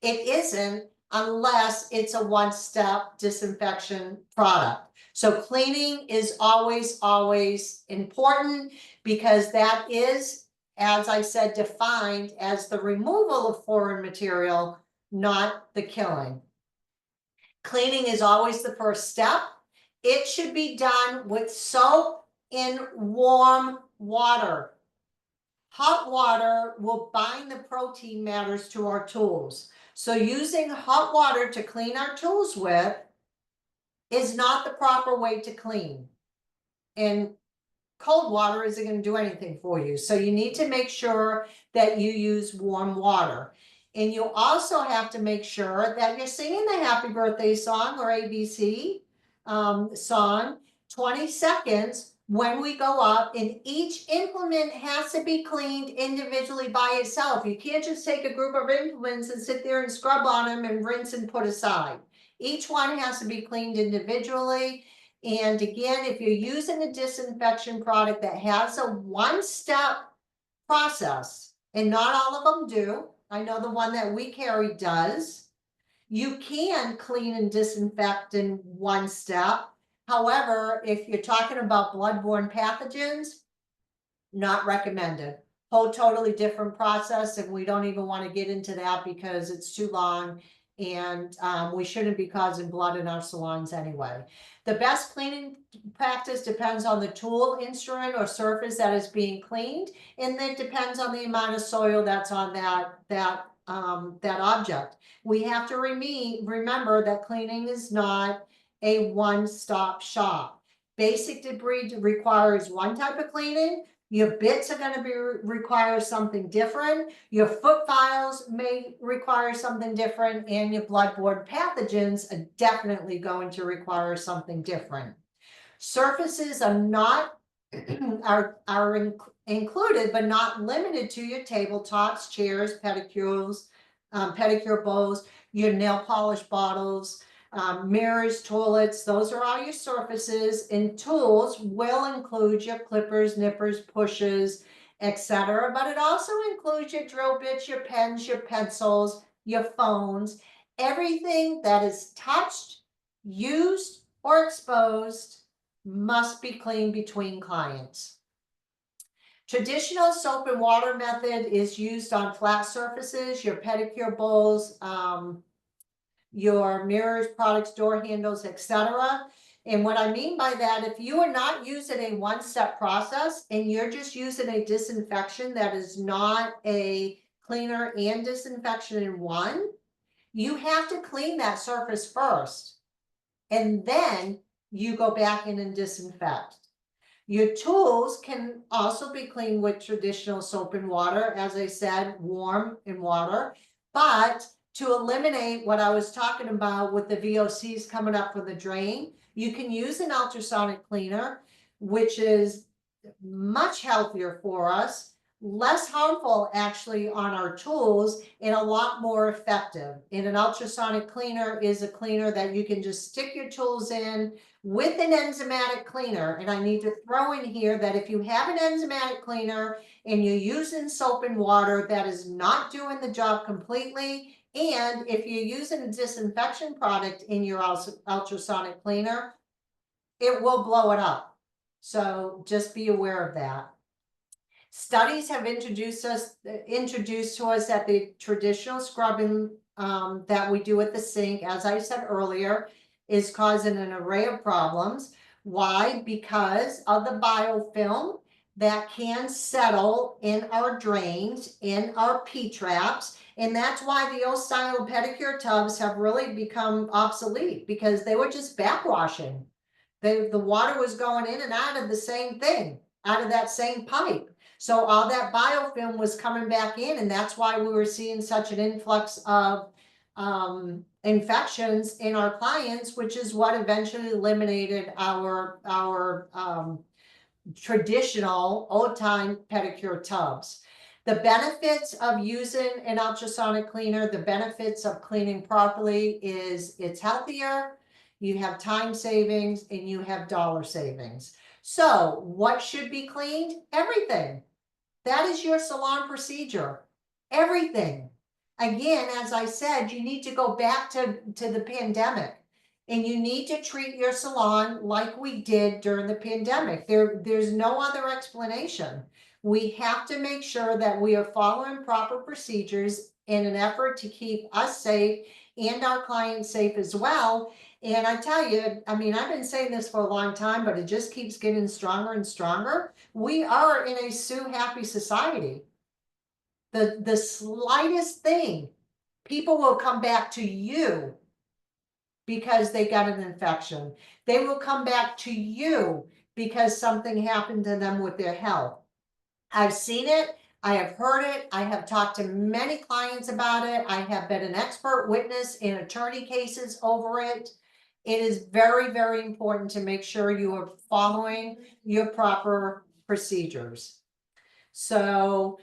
it isn't unless it's a one-step disinfection product. So cleaning is always, always important because that is, as I said, defined as the removal of foreign material, not the killing. Cleaning is always the first step. It should be done with soap in warm water. Hot water will bind the protein matters to our tools. So using hot water to clean our tools with is not the proper way to clean. And cold water isn't going to do anything for you. So you need to make sure that you use warm water. And you also have to make sure that you're singing the happy birthday song or ABC song 20 seconds when we go up, and each implement has to be cleaned individually by itself. You can't just take a group of implements and sit there and scrub on them and rinse and put aside. Each one has to be cleaned individually. And again, if you're using a disinfection product that has a one-step process, and not all of them do, I know the one that we carry does, you can clean and disinfect in one step. However, if you're talking about bloodborne pathogens, not recommended. Whole totally different process, and we don't even want to get into that because it's too long, and we shouldn't be causing blood in our salons anyway. The best cleaning practice depends on the tool, instrument, or surface that is being cleaned, and it depends on the amount of soil that's on that object. We have to remember that cleaning is not a one-stop shop. Basic debris requires one type of cleaning. Your bits are going to require something different. Your foot files may require something different, and your bloodborne pathogens are definitely going to require something different. Surfaces are not included, but not limited to your tabletops, chairs, pedicures, pedicure bowls, your nail polish bottles, mirrors, toilets. Those are all your surfaces, and tools will include your clippers, nippers, pushes, etc. But it also includes your drill bits, your pens, your pencils, your phones, everything that is touched, used, or exposed must be cleaned between clients. Traditional soap and water method is used on flat surfaces, your pedicure bowls, your mirrors, products, door handles, etc. And what I mean by that, if you are not using a one-step process and you're just using a disinfection that is not a cleaner and disinfection in one, you have to clean that surface first, and then you go back in and disinfect. Your tools can also be cleaned with traditional soap and water, as I said, warm in water, but to eliminate what I was talking about with the VOCs coming up from the drain, you can use an ultrasonic cleaner, which is much healthier for us, less harmful actually on our tools, and a lot more effective. And an ultrasonic cleaner is a cleaner that you can just stick your tools in with an enzymatic cleaner. And I need to throw in here that if you have an enzymatic cleaner and you're using soap and water, that is not doing the job completely. And if you're using a disinfection product in your ultrasonic cleaner, it will blow it up. So just be aware of that. Studies have introduced to us that the traditional scrubbing that we do at the sink, as I said earlier, is causing an array of problems. Why? Because of the biofilm that can settle in our drains, in our P-traps, and that's why the old style pedicure tubs have really become obsolete, because they were just backwashing. The water was going in and out of the same thing, out of that same pipe. So all that biofilm was coming back in, and that's why we were seeing such an influx of infections in our clients, which is what eventually eliminated our traditional old-time pedicure tubs. The benefits of using an ultrasonic cleaner, the benefits of cleaning properly is it's healthier, you have time savings, and you have dollar savings. So what should be cleaned? Everything. That is your salon procedure. Everything. Again, as I said, you need to go back to the pandemic. And you need to treat your salon like we did during the pandemic. There's no other explanation. We have to make sure that we are following proper procedures in an effort to keep us safe and our clients safe as well. And I tell you, I mean, I've been saying this for a long time, but it just keeps getting stronger and stronger. We are in a sue happy society. The slightest thing, people will come back to you because they got an infection. They will come back to you because something happened to them with their health. I've seen it. I have heard it. I have talked to many clients about it. I have been an expert witness in attorney cases over it. It is very, very important to make sure you are following your proper procedures. So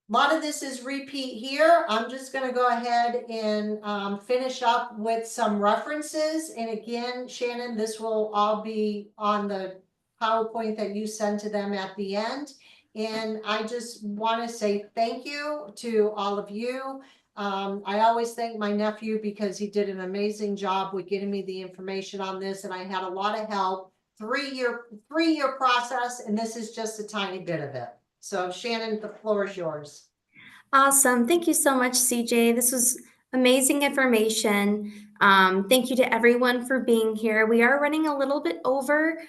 a lot of this is repeat here. I'm just going to go ahead and finish up with some references. And again, Shannon, this will all be on the PowerPoint that you send to them at the end. And I just want to say thank you to all of you. I always thank my nephew because he did an amazing job with getting me the information on this, and I had a lot of help. Three-year process, and this is just a tiny bit of it. So Shannon, the floor is yours. Awesome. Thank you so much, CJ. This was amazing information. Thank you to everyone for being here. We are running a little bit over,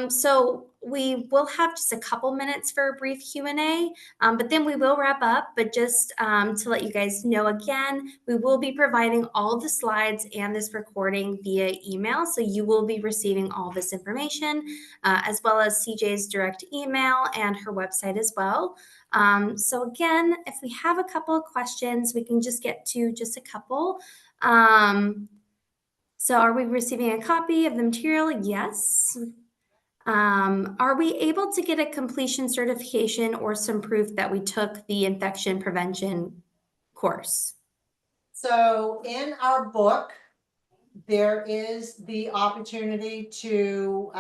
so we will have just a couple minutes for a brief Q&A, but then we will wrap up. But just to let you guys know again, we will be providing all the slides and this recording via email, so you will be receiving all this information, as well as CJ's direct email and her website as well. So again, if we have a couple of questions, we can just get to just a couple. So are we receiving a copy of the material? Yes. Are we able to get a completion certification or some proof that we took the infection prevention course? So in our book, there is the opportunity to,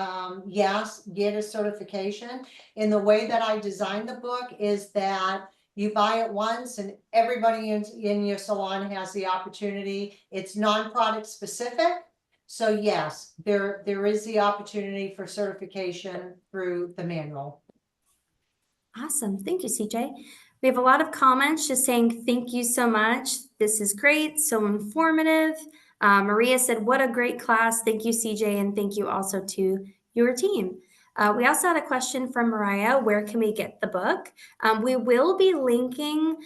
yes, get a certification. And the way that I designed the book is that you buy it once and everybody in your salon has the opportunity. It's non-product specific. So yes, there is the opportunity for certification through the manual. Awesome. Thank you, CJ. We have a lot of comments just saying thank you so much. This is great, so informative. Maria said, what a great class. Thank you, CJ, and thank you also to your team. We also had a question from Mariah, where can we get the book? We will be linking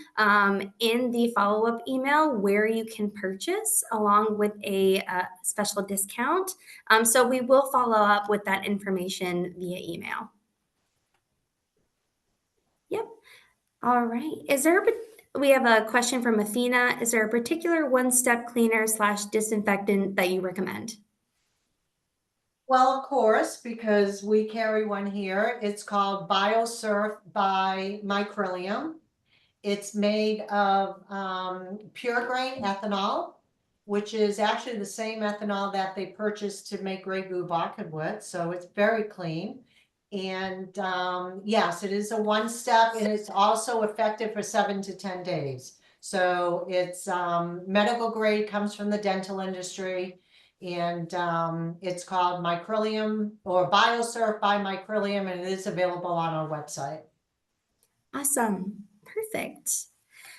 in the follow-up email where you can purchase along with a special discount. So we will follow up with that information via email. Yep. All right. We have a question from Athena. Is there a particular one-step cleaner / disinfectant that you recommend? Well, of course, because we carry one here. It's called BioSurf by Microlium. It's made of pure grain ethanol, which is actually the same ethanol that they purchased to make Grey Goo vodka with. So it's very clean. And yes, it is a one step, and it's also effective for 7 to 10 days. So it's medical grade, comes from the dental industry. And it's called Microlium or BioSurf by Microlium, and it is available on our website. Awesome. Perfect.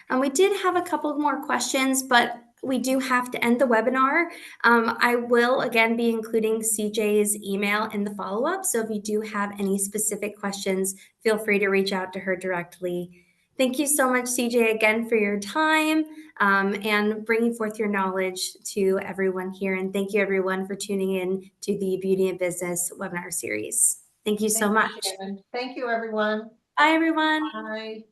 And we did have a couple more questions, but we do have to end the webinar. I will again be including CJ's email in the follow-up. So if you do have any specific questions, feel free to reach out to her directly. Thank you so much, CJ, again for your time and bringing forth your knowledge to everyone here. And thank you, everyone, for tuning in to the Beauty and Business webinar series. Thank you so much. Shannon. Thank you, everyone. Bye, everyone. Bye.